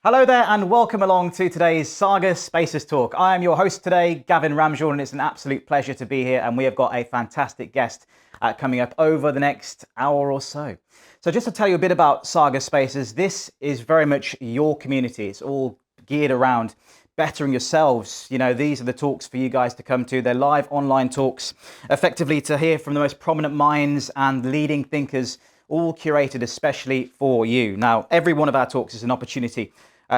Hello there and welcome along to today's Saga Spaces Talk. I am your host today, Gavin Ramshaw, and it's an absolute pleasure to be here, and we have got a fantastic guest coming up over the next hour or so. So just to tell you a bit about Saga Spaces, this is very much your community. It's all geared around bettering yourselves. You know, these are the talks for you guys to come to. They're live online talks, effectively to hear from the most prominent minds and leading thinkers, all curated especially for you. Now, every one of our talks is an opportunity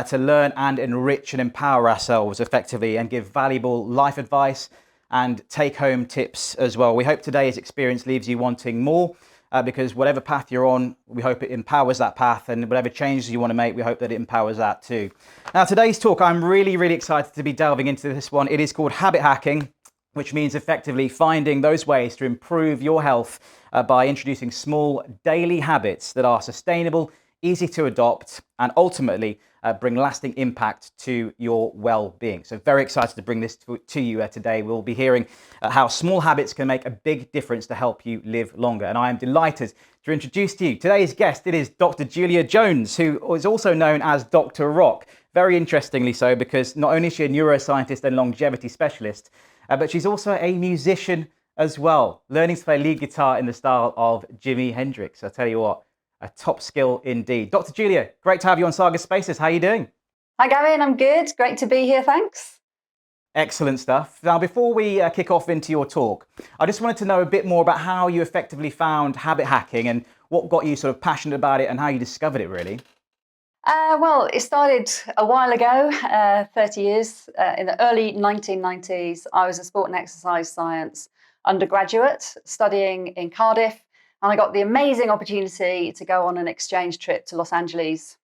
to learn and enrich and empower ourselves effectively and give valuable life advice and take-home tips as well. We hope today's experience leaves you wanting more because whatever path you're on, we hope it empowers that path, and whatever changes you want to make, we hope that it empowers that too. Now, today's talk, I'm really excited to be delving into this one. It is called habit hacking, which means effectively finding those ways to improve your health by introducing small daily habits that are sustainable, easy to adopt, and ultimately bring lasting impact to your well-being. So very excited to bring this to you today. We'll be hearing how small habits can make a big difference to help you live longer. And I am delighted to introduce to you today's guest. It is Dr. Julia Jones, who is also known as Dr. Rock. Very interestingly so, because not only is she a neuroscientist and longevity specialist, but she's also a musician as well, learning to play lead guitar in the style of Jimi Hendrix. I tell you what, a top skill indeed. Dr. Julia, great to have you on Saga Spaces. How are you doing? Hi, Gavin. I'm good. Great to be here. Thanks. Excellent stuff. Now, before we kick off into your talk, I just wanted to know a bit more about how you effectively found habit hacking and what got you sort of passionate about it and how you discovered it, really. Well, it started a while ago, 30 years, in the early 1990s. I was a sport and exercise science undergraduate studying in Cardiff, and I got the amazing opportunity to go on an exchange trip to Los Angeles.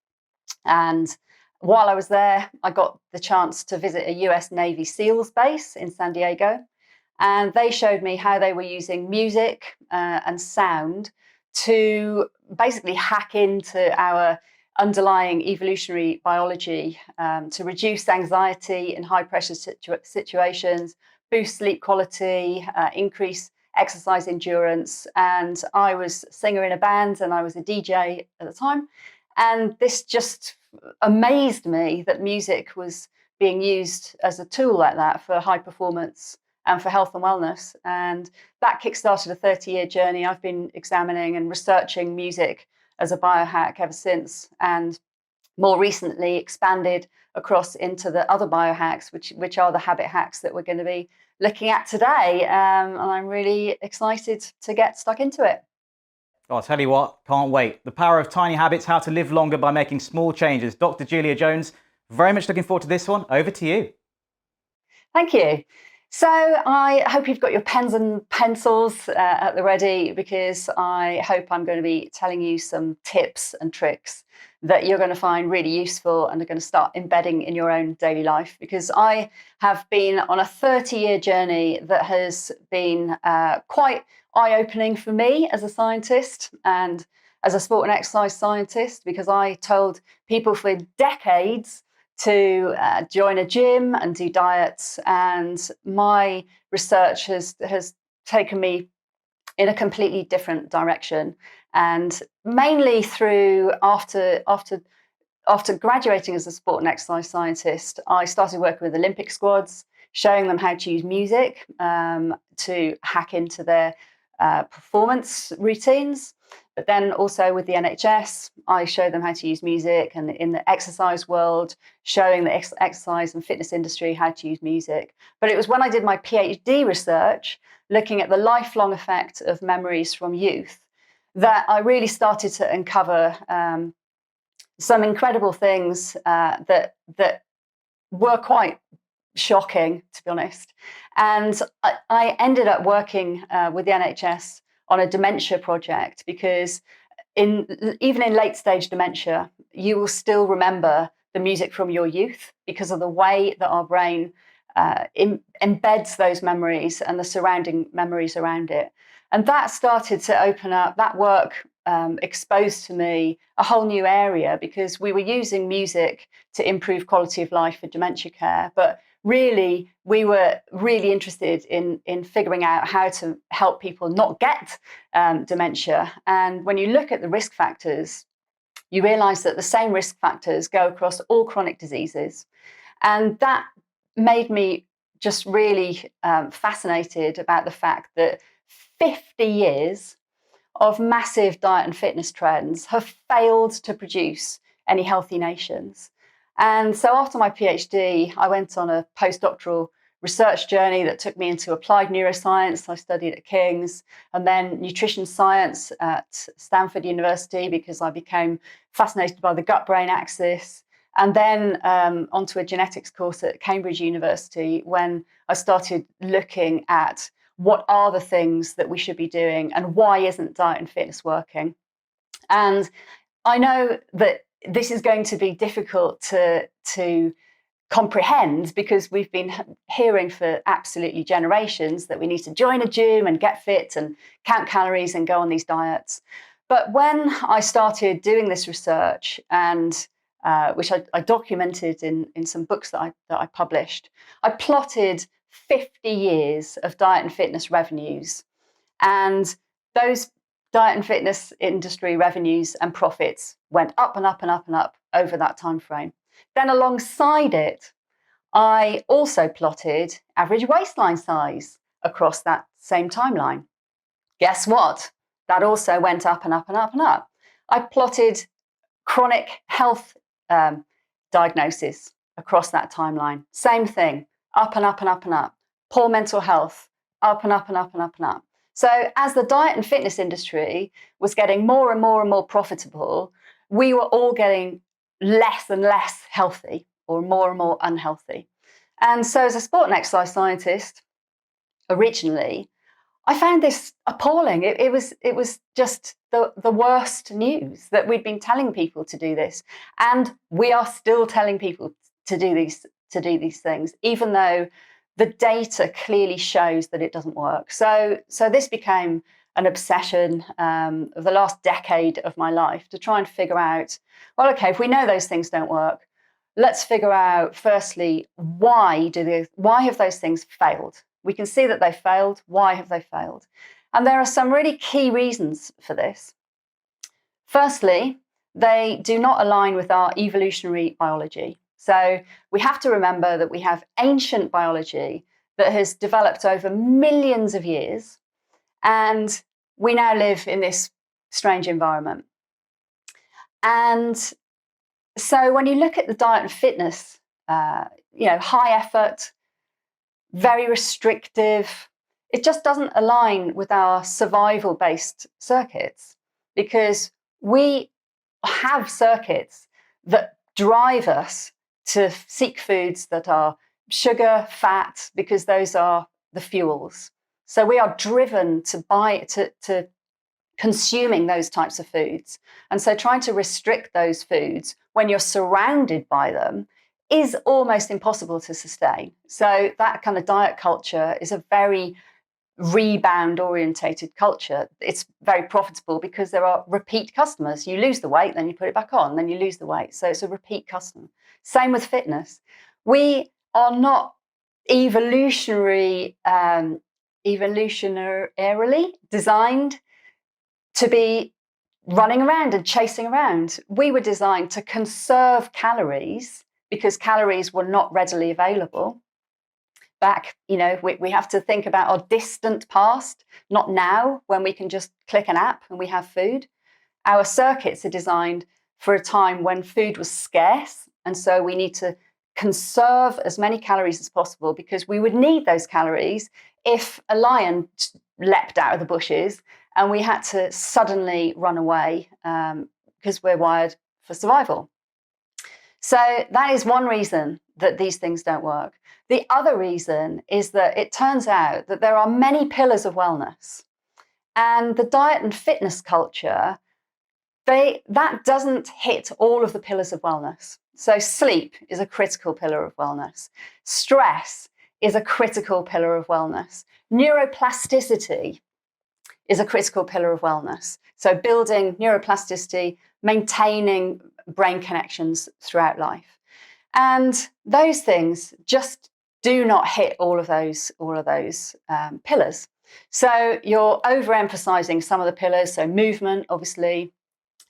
And while I was there, I got the chance to visit a US Navy SEALs base in San Diego. And they showed me how they were using music and sound to basically hack into our underlying evolutionary biology to reduce anxiety in high pressure situations, boost sleep quality, increase exercise endurance. And I was a singer in a band and I was a DJ at the time. And this just amazed me that music was being used as a tool like that for high performance and for health and wellness. And that kickstarted a 30-year journey. I've been examining and researching music as a biohack ever since, and more recently expanded across into the other biohacks, which are the habit hacks that we're going to be looking at today. And I'm really excited to get stuck into it. Oh, I'll tell you what, can't wait. The power of tiny habits, how to live longer by making small changes. Dr. Julia Jones, very much looking forward to this one. Over to you. Thank you. So I hope you've got your pens and pencils at the ready, because I hope I'm going to be telling you some tips and tricks that you're going to find really useful and are going to start embedding in your own daily life. Because I have been on a 30-year journey that has been quite eye-opening for me as a scientist and as a sport and exercise scientist, because I told people for decades to join a gym and do diets, and my research has taken me in a completely different direction. And mainly through after graduating as a sport and exercise scientist, I started working with Olympic squads, showing them how to use music to hack into their performance routines. But then also with the NHS, I showed them how to use music, and in the exercise world, showing the exercise and fitness industry how to use music. But it was when I did my PhD research, looking at the lifelong effect of memories from youth, that I really started to uncover some incredible things that were quite shocking, to be honest. And I ended up working with the NHS on a dementia project, because even in late stage dementia, you will still remember the music from your youth because of the way that our brain embeds those memories and the surrounding memories around it. And that started to open up, that work exposed to me a whole new area, because we were using music to improve quality of life for dementia care. But really, we were really interested in figuring out how to help people not get dementia. And when you look at the risk factors, you realise that the same risk factors go across all chronic diseases. And that made me just really fascinated about the fact that 50 years of massive diet and fitness trends have failed to produce any healthy nations. And so after my PhD, I went on a postdoctoral research journey that took me into applied neuroscience. I studied at King's, and then nutrition science at Stanford University because I became fascinated by the gut-brain axis. And then onto a genetics course at Cambridge University when I started looking at what are the things that we should be doing and why isn't diet and fitness working. And I know that this is going to be difficult to comprehend because we've been hearing for absolutely generations that we need to join a gym and get fit and count calories and go on these diets. But when I started doing this research, and which I documented in some books that I published, I plotted 50 years of diet and fitness revenues, and those diet and fitness industry revenues and profits went up and up and up and up over that time frame. Then alongside it, I also plotted average waistline size across that same timeline. Guess what? That also went up and up and up and up. I plotted chronic health diagnosis across that timeline. Same thing, up and up and up and up. Poor mental health, up and up and up and up and up. So as the diet and fitness industry was getting more and more and more profitable, we were all getting less and less healthy or more and more unhealthy. And so as a sport and exercise scientist, originally, I found this appalling. It was just the worst news that we'd been telling people to do this. And we are still telling people to do these things, even though the data clearly shows that it doesn't work. So this became an obsession of the last decade of my life to try and figure out, well, okay, if we know those things don't work, let's figure out, firstly, why have those things failed? We can see that they failed. Why have they failed? And there are some really key reasons for this. Firstly, they do not align with our evolutionary biology. So we have to remember that we have ancient biology that has developed over millions of years, and we now live in this strange environment. And so when you look at the diet and fitness, high effort, very restrictive, it just doesn't align with our survival-based circuits, because we have circuits that drive us to seek foods that are sugar, fat, because those are the fuels. So we are driven to consuming those types of foods. And so trying to restrict those foods when you're surrounded by them is almost impossible to sustain. So that kind of diet culture is a very rebound orientated culture. It's very profitable because there are repeat customers. You lose the weight, then you put it back on, then you lose the weight. So it's a repeat customer. Same with fitness. We are not evolutionarily designed to be running around and chasing around. We were designed to conserve calories because calories were not readily available. Back, we have to think about our distant past, not now when we can just click an app and we have food. Our circuits are designed for a time when food was scarce. And so we need to conserve as many calories as possible because we would need those calories if a lion leapt out of the bushes and we had to suddenly run away because we're wired for survival. So that is one reason that these things don't work. The other reason is that it turns out that there are many pillars of wellness, and the diet and fitness culture, that doesn't hit all of the pillars of wellness. So sleep is a critical pillar of wellness. Stress is a critical pillar of wellness. Neuroplasticity is a critical pillar of wellness. So building neuroplasticity, maintaining brain connections throughout life. And those things just do not hit all of those pillars. So you're overemphasizing some of the pillars. So movement, obviously,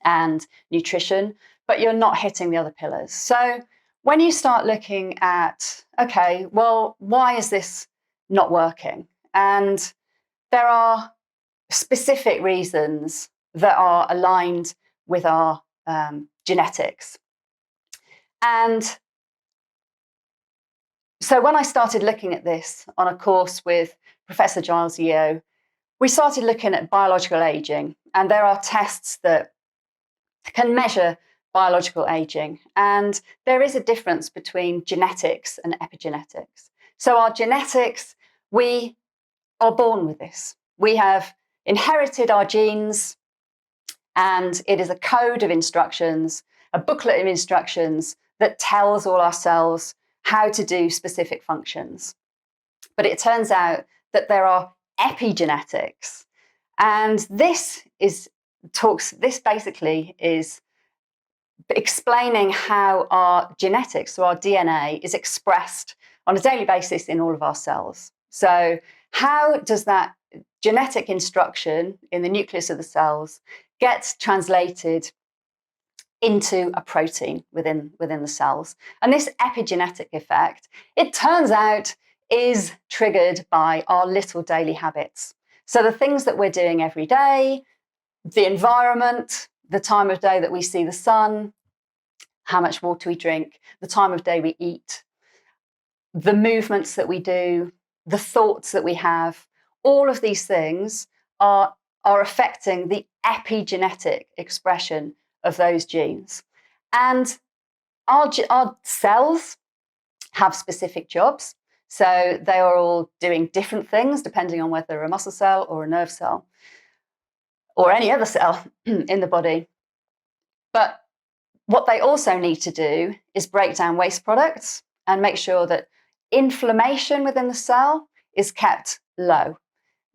and nutrition, but you're not hitting the other pillars. So when you start looking at, okay, well, why is this not working? And there are specific reasons that are aligned with our genetics. And so when I started looking at this on a course with Professor Giles Yeo, we started looking at biological aging, and there are tests that can measure biological aging. And there is a difference between genetics and epigenetics. So our genetics, we are born with this. We have inherited our genes, and it is a code of instructions, a booklet of instructions that tells all our cells how to do specific functions. But it turns out that there are epigenetics. And this basically is explaining how our genetics, so our DNA, is expressed on a daily basis in all of our cells. So how does that genetic instruction in the nucleus of the cells get translated into a protein within the cells? And this epigenetic effect, it turns out, is triggered by our little daily habits. So the things that we're doing every day, the environment, the time of day that we see the sun, how much water we drink, the time of day we eat, the movements that we do, the thoughts that we have, all of these things are affecting the epigenetic expression of those genes. And our cells have specific jobs. So they are all doing different things depending on whether they're a muscle cell or a nerve cell or any other cell in the body. But what they also need to do is break down waste products and make sure that inflammation within the cell is kept low.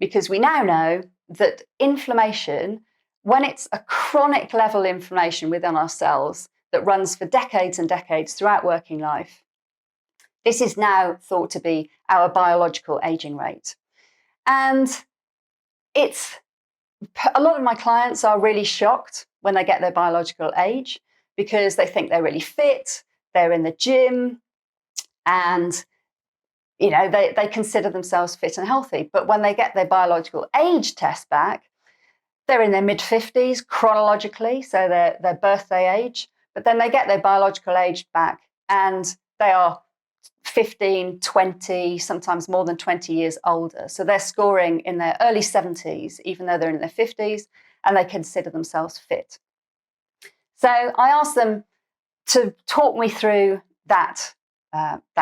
Because we now know that inflammation, when it's a chronic level inflammation within our cells that runs for decades and decades throughout working life, this is now thought to be our biological aging rate. And a lot of my clients are really shocked when they get their biological age because they think they're really fit, they're in the gym, and they consider themselves fit and healthy. But when they get their biological age test back, they're in their mid-50s chronologically, so their birthday age. But then they get their biological age back and they are 15, 20, sometimes more than 20 years older. So they're scoring in their early 70s, even though they're in their 50s, and they consider themselves fit. So I asked them to talk me through that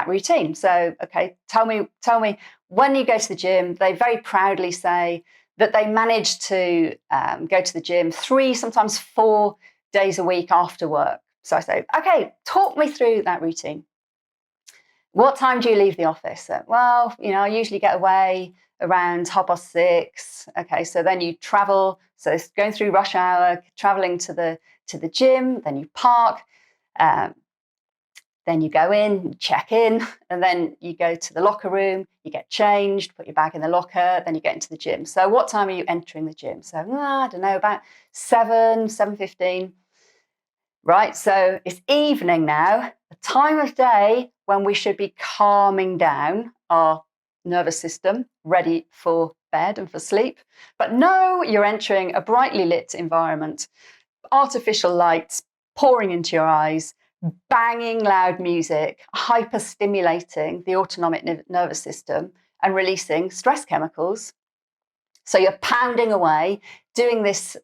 routine. So, okay, tell me when you go to the gym. They very proudly say that they manage to go to the gym 3, sometimes 4 days a week after work. So I say, okay, talk me through that routine. What time do you leave the office? So, well, I usually get away around 6:30. Okay, so then you travel. So it's going through rush hour, traveling to the gym, then you park, then you go in, check in, and then you go to the locker room, you get changed, put your bag in the locker, then you get into the gym. So what time are you entering the gym? So, I don't know, about 7:15. Right, so it's evening now, a time of day when we should be calming down our nervous system, ready for bed and for sleep. But no, you're entering a brightly lit environment, artificial lights pouring into your eyes, banging loud music, hyper-stimulating the autonomic nervous system and releasing stress chemicals. So you're pounding away, doing this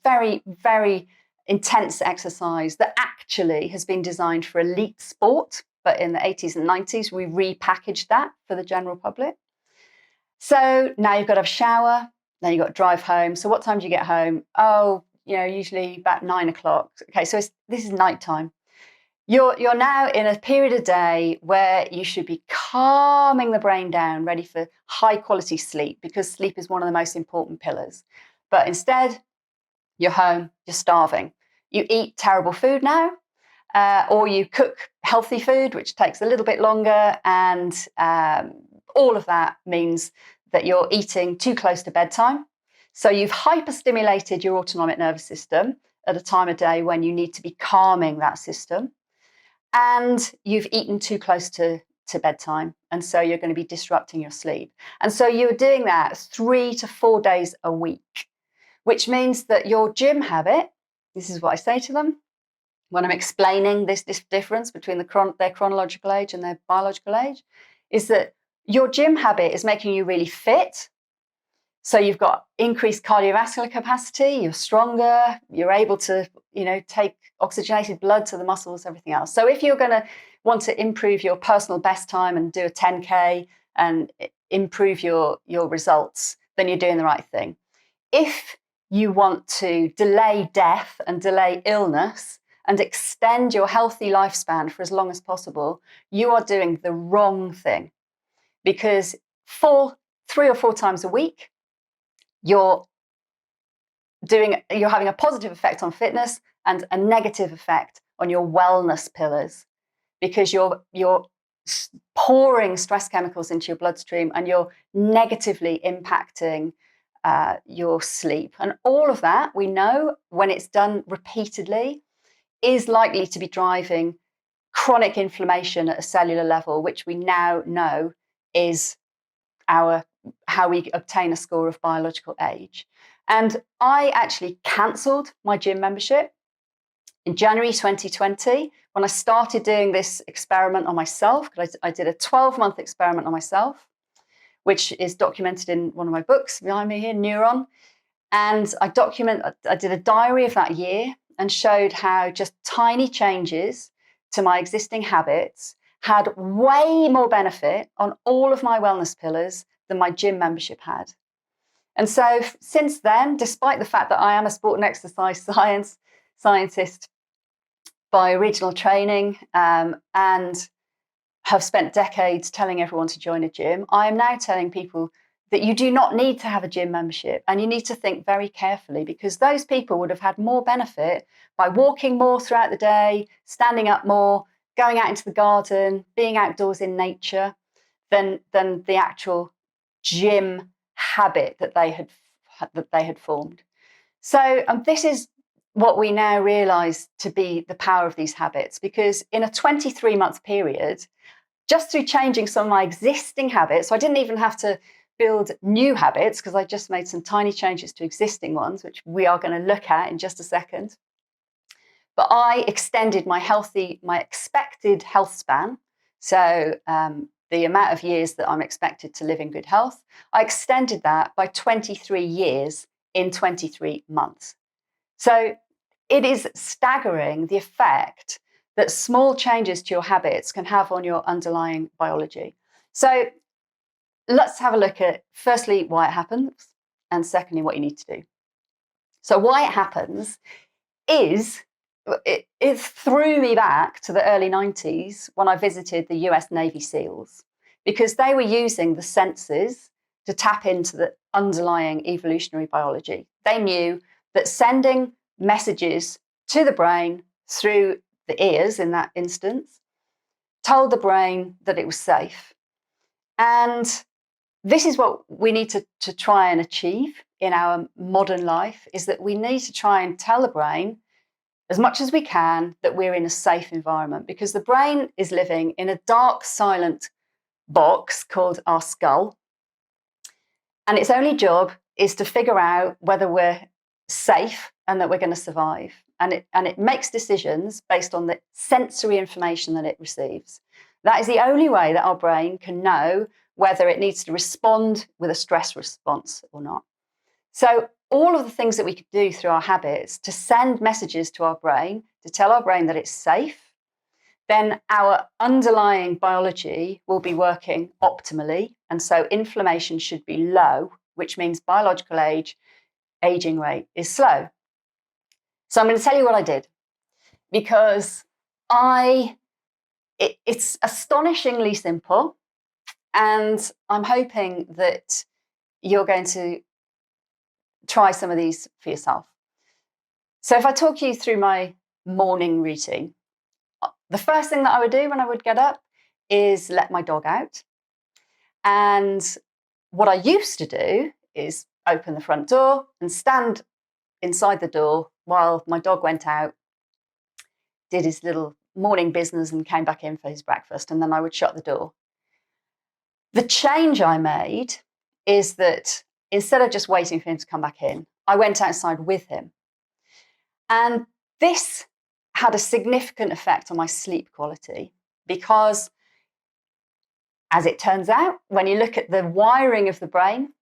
very, very intense exercise that actually has been designed for elite sport, but in the 80s and 90s, we repackaged that for the general public. So now you've got to have a shower, then you've got to drive home. So what time do you get home? Oh, usually about 9 o'clock. Okay, so this is nighttime. You're now in a period of day where you should be calming the brain down, ready for high quality sleep, because sleep is one of the most important pillars. But instead, you're home, you're starving. You eat terrible food now, or you cook healthy food, which takes a little bit longer. And all of that means that you're eating too close to bedtime. So you've hyperstimulated your autonomic nervous system, at a time of day when you need to be calming that system, and you've eaten too close to bedtime, and so you're going to be disrupting your sleep. And so you're doing that 3 to 4 days a week, which means that your gym habit, this is what I say to them when I'm explaining this difference between their chronological age and their biological age, is that your gym habit is making you really fit. So you've got increased cardiovascular capacity, you're stronger, you're able to, take oxygenated blood to the muscles, everything else. So if you're going to want to improve your personal best time and do a 10K and improve your results, then you're doing the right thing. If you want to delay death and delay illness and extend your healthy lifespan for as long as possible, you are doing the wrong thing, because 3 or 4 times a week, you're having a positive effect on fitness and a negative effect on your wellness pillars, because you're pouring stress chemicals into your bloodstream and you're negatively impacting your sleep. And all of that, we know, when it's done repeatedly, is likely to be driving chronic inflammation at a cellular level, which we now know is how we obtain a score of biological age. And I actually cancelled my gym membership in January 2020 when I started doing this experiment on myself. I did a 12-month experiment on myself, which is documented in one of my books behind me here, Neuron. And I did a diary of that year and showed how just tiny changes to my existing habits had way more benefit on all of my wellness pillars than my gym membership had. And so since then, despite the fact that I am a sport and exercise scientist by original training, and have spent decades telling everyone to join a gym, I am now telling people that you do not need to have a gym membership, and you need to think very carefully, because those people would have had more benefit by walking more throughout the day, standing up more, going out into the garden, being outdoors in nature, than the actual gym habit that they had formed. So this is what we now realise to be the power of these habits, because in a 23-month period, just through changing some of my existing habits, so I didn't even have to build new habits, because I just made some tiny changes to existing ones, which we are going to look at in just a second. But I extended my expected health span. So the amount of years that I'm expected to live in good health, I extended that by 23 years in 23 months. So it is staggering the effect that small changes to your habits can have on your underlying biology. So let's have a look at, firstly, why it happens, and secondly, what you need to do. So why it happens is, it threw me back to the early 90s when I visited the US Navy SEALs, because they were using the senses to tap into the underlying evolutionary biology. They knew that sending messages to the brain through the ears, in that instance, told the brain that it was safe. And this is what we need to try and achieve in our modern life, is that we need to try and tell the brain as much as we can that we're in a safe environment, because the brain is living in a dark, silent box called our skull. And its only job is to figure out whether we're safe and that we're going to survive. And it makes decisions based on the sensory information that it receives. That is the only way that our brain can know whether it needs to respond with a stress response or not. So all of the things that we could do through our habits to send messages to our brain, to tell our brain that it's safe, then our underlying biology will be working optimally. And so inflammation should be low, which means biological aging rate is slow. So I'm going to tell you what I did, because it's astonishingly simple, and I'm hoping that you're going to try some of these for yourself. So if I talk you through my morning routine, the first thing that I would do when I would get up is let my dog out. And what I used to do is open the front door and stand inside the door while my dog went out, did his little morning business and came back in for his breakfast, and then I would shut the door. The change I made is that instead of just waiting for him to come back in, I went outside with him. And this had a significant effect on my sleep quality because, as it turns out, when you look at the wiring of the brain,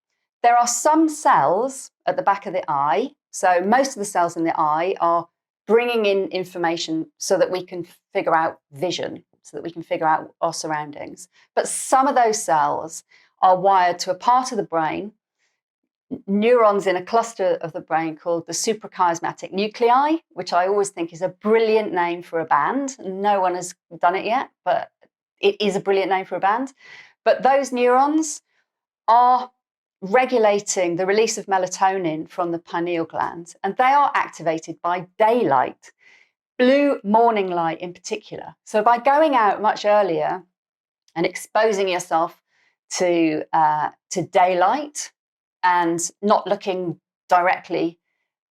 there are some cells at the back of the eye. So most of the cells in the eye are bringing in information so that we can figure out vision, so that we can figure out our surroundings. But some of those cells are wired to a part of the brain, neurons in a cluster of the brain called the suprachiasmatic nuclei, which I always think is a brilliant name for a band. No one has done it yet, but it is a brilliant name for a band. But those neurons are regulating the release of melatonin from the pineal gland, and they are activated by daylight, blue morning light in particular. So by going out much earlier and exposing yourself to daylight and not looking directly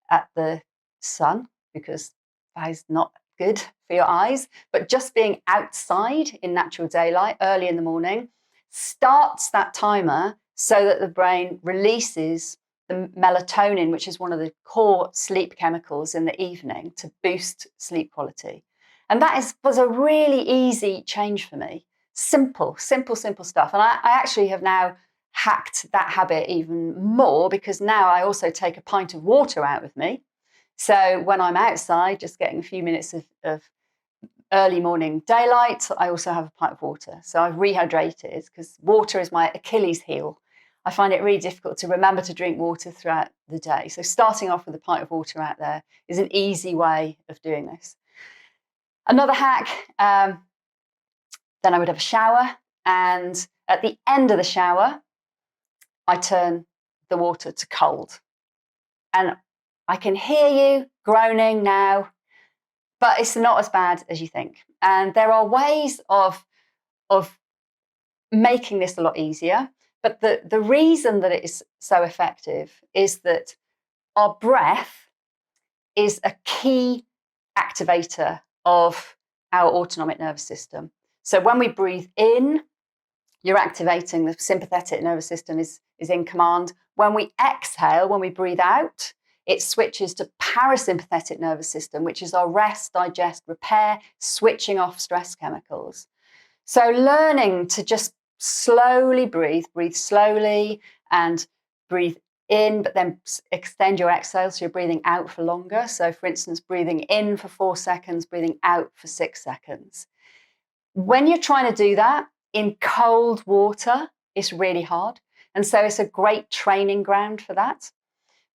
at the sun, because that is not good for your eyes, but just being outside in natural daylight early in the morning starts that timer so that the brain releases the melatonin, which is one of the core sleep chemicals in the evening to boost sleep quality. And that was a really easy change for me. Simple stuff. And I actually have now hacked that habit even more because now I also take a pint of water out with me. So when I'm outside, just getting a few minutes of early morning daylight, I also have a pint of water. So I've rehydrated because water is my Achilles heel. I find it really difficult to remember to drink water throughout the day. So starting off with a pint of water out there is an easy way of doing this. Another hack, then I would have a shower. And at the end of the shower, I turn the water to cold. And I can hear you groaning now, but it's not as bad as you think. And there are ways of making this a lot easier. But the reason that it is so effective is that our breath is a key activator of our autonomic nervous system. So when we breathe in, you're activating the sympathetic nervous system is in command. When we exhale, when we breathe out, it switches to parasympathetic nervous system, which is our rest, digest, repair, switching off stress chemicals. So learning to just slowly breathe slowly and breathe in, but then extend your exhale so you're breathing out for longer. So for instance, breathing in for 4 seconds, breathing out for 6 seconds. When you're trying to do that in cold water, it's really hard. And so it's a great training ground for that.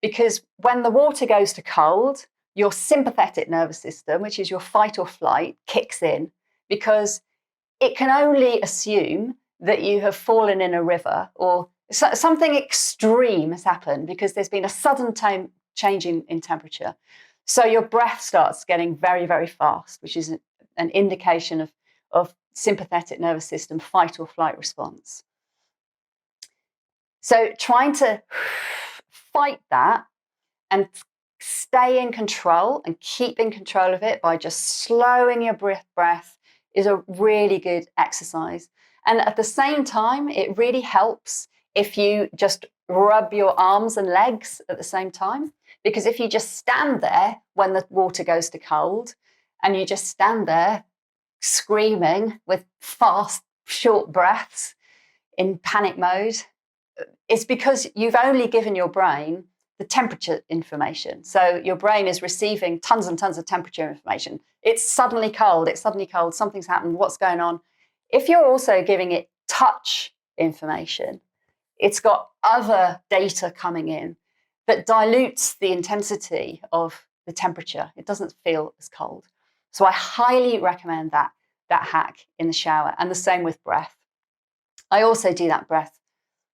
Because when the water goes to cold, your sympathetic nervous system, which is your fight or flight, kicks in because it can only assume that you have fallen in a river or something extreme has happened because there's been a sudden change in temperature. So your breath starts getting very, very fast, which is an indication of sympathetic nervous system fight or flight response. So trying to fight that and stay in control and keep in control of it by just slowing your breath is a really good exercise. And at the same time, it really helps if you just rub your arms and legs at the same time. Because if you just stand there when the water goes to cold and you just stand there screaming with fast, short breaths in panic mode, it's because you've only given your brain the temperature information. So your brain is receiving tons and tons of temperature information. It's suddenly cold, something's happened, what's going on? If you're also giving it touch information, it's got other data coming in that dilutes the intensity of the temperature. It doesn't feel as cold. So I highly recommend that hack in the shower, and the same with breath. I also do that breath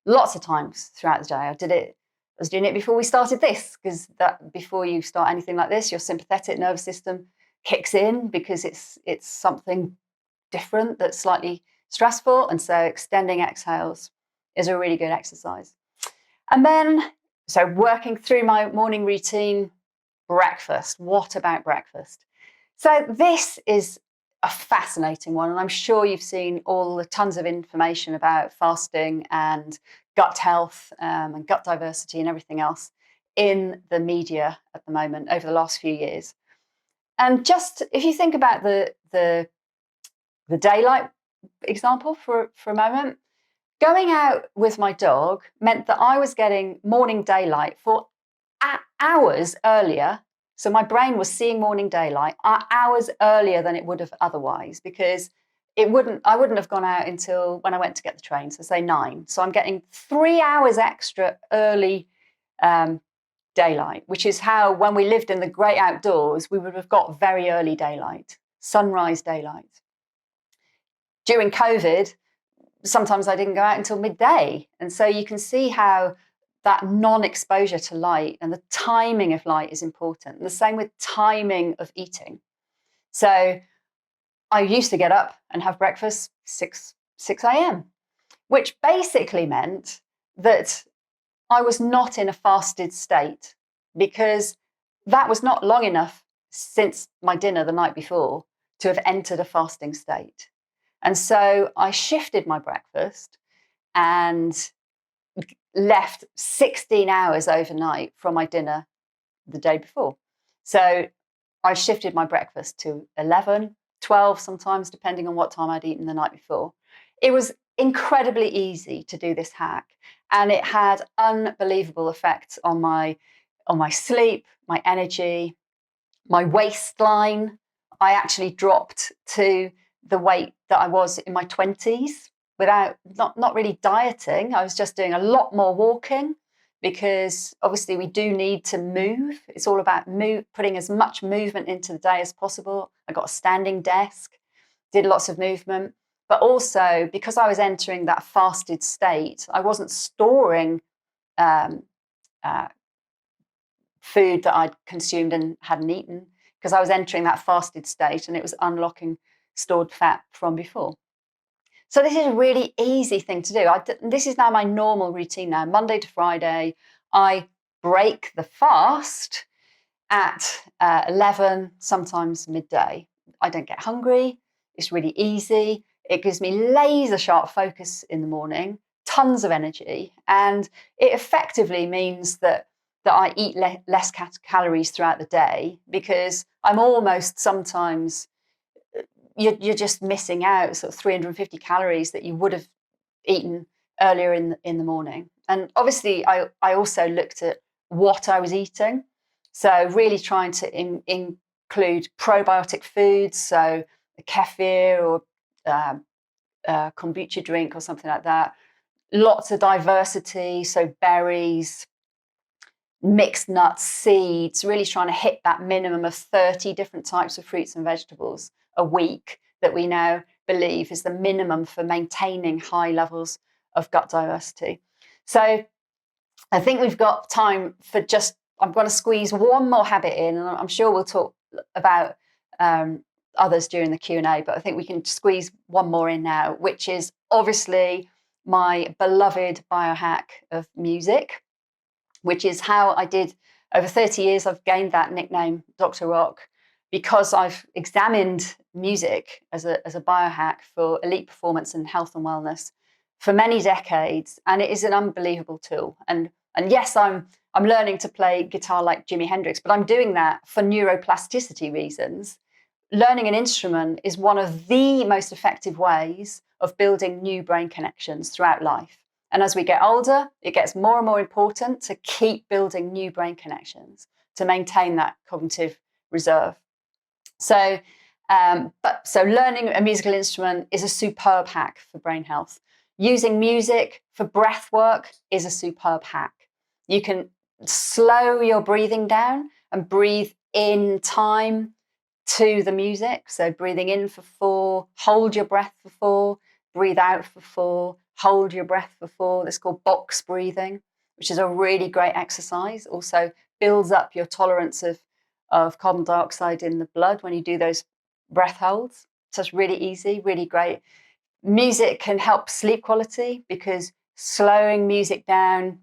lots of times throughout the day. I was doing it before we started this, because before you start anything like this, your sympathetic nervous system kicks in because it's something different that's slightly stressful. And so extending exhales is a really good exercise. And then, so working through my morning routine, breakfast. What about breakfast? So this is a fascinating one, and I'm sure you've seen all the tons of information about fasting and gut health and gut diversity and everything else in the media at the moment over the last few years. And just if you think about the daylight example for a moment, going out with my dog meant that I was getting morning daylight for hours earlier. So my brain was seeing morning daylight hours earlier than it would have otherwise, because I wouldn't have gone out until when I went to get the train, so say 9. So I'm getting 3 hours extra early daylight, which is how, when we lived in the great outdoors, we would have got very early daylight, sunrise daylight. During COVID, sometimes I didn't go out until midday. And so you can see how that non-exposure to light and the timing of light is important. And the same with timing of eating. So I used to get up and have breakfast 6 a.m., which basically meant that I was not in a fasted state, because that was not long enough since my dinner the night before to have entered a fasting state. And so I shifted my breakfast and left 16 hours overnight from my dinner the day before. So I shifted my breakfast to 11, 12 sometimes, depending on what time I'd eaten the night before. It was incredibly easy to do this hack, and it had unbelievable effects on my sleep, my energy, my waistline. I actually dropped to the weight that I was in my 20s without not really dieting. I was just doing a lot more walking, because obviously we do need to move. It's all about putting as much movement into the day as possible. I got a standing desk, did lots of movement, but also because I was entering that fasted state, I wasn't storing food that I'd consumed and hadn't eaten, because I was entering that fasted state and it was unlocking stored fat from before. So this is a really easy thing to do. This is now my normal routine now. Monday to Friday, I break the fast at 11, sometimes midday. I don't get hungry. It's really easy. It gives me laser sharp focus in the morning, tons of energy, and it effectively means that I eat less calories throughout the day, because I'm almost sometimes, you're just missing out sort of 350 calories that you would have eaten earlier in the morning. And obviously, I also looked at what I was eating. So really trying to include probiotic foods, so a kefir or kombucha drink or something like that. Lots of diversity, so berries, mixed nuts, seeds, really trying to hit that minimum of 30 different types of fruits and vegetables a week that we now believe is the minimum for maintaining high levels of gut diversity. So I think we've got time for I'm going to squeeze one more habit in, and I'm sure we'll talk about others during the Q&A, but I think we can squeeze one more in now, which is obviously my beloved biohack of music, which is how I did over 30 years. I've gained that nickname, Dr. Rock, because I've examined music as a biohack for elite performance and health and wellness for many decades, and it is an unbelievable tool. And yes, I'm learning to play guitar like Jimi Hendrix, but I'm doing that for neuroplasticity reasons. Learning an instrument is one of the most effective ways of building new brain connections throughout life. And as we get older, it gets more and more important to keep building new brain connections to maintain that cognitive reserve. So learning a musical instrument is a superb hack for brain health. Using music for breath work is a superb hack. You can slow your breathing down and breathe in time to the music. So breathing in for 4, hold your breath for 4, breathe out for 4, hold your breath for 4. That's called box breathing, which is a really great exercise. Also builds up your tolerance of carbon dioxide in the blood when you do those breath holds. So it's really easy, really great. Music can help sleep quality, because slowing music down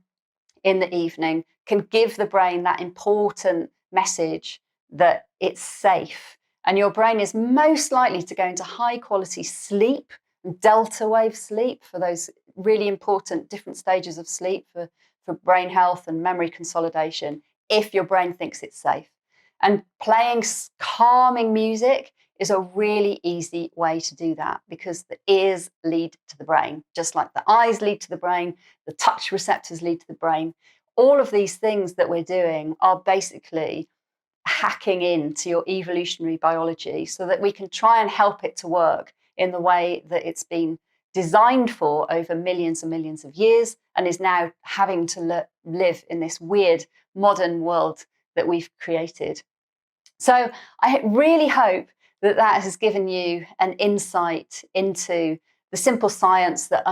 in the evening can give the brain that important message that it's safe. And your brain is most likely to go into high quality sleep, delta wave sleep, for those really important different stages of sleep for brain health and memory consolidation, if your brain thinks it's safe. And playing calming music is a really easy way to do that, because the ears lead to the brain, just like the eyes lead to the brain, the touch receptors lead to the brain. All of these things that we're doing are basically hacking into your evolutionary biology so that we can try and help it to work in the way that it's been designed for over millions and millions of years, and is now having to live in this weird modern world that we've created. So I really hope that that has given you an insight into the simple science that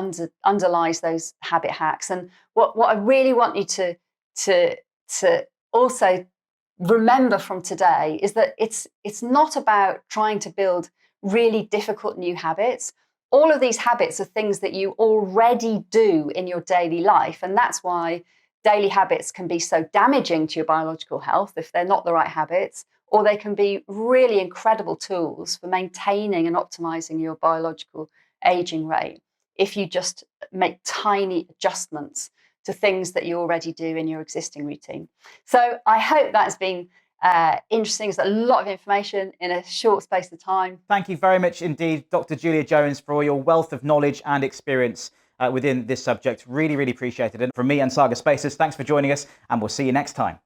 underlies those habit hacks. And what I really want you to also remember from today is that it's not about trying to build really difficult new habits. All of these habits are things that you already do in your daily life, and that's why daily habits can be so damaging to your biological health if they're not the right habits, or they can be really incredible tools for maintaining and optimizing your biological aging rate if you just make tiny adjustments to things that you already do in your existing routine. So I hope that's been interesting. It's a lot of information in a short space of time. Thank you very much indeed, Dr. Julia Jones, for all your wealth of knowledge and experience within this subject. Really, really appreciate it. And from me and Saga Spaces, thanks for joining us, and we'll see you next time.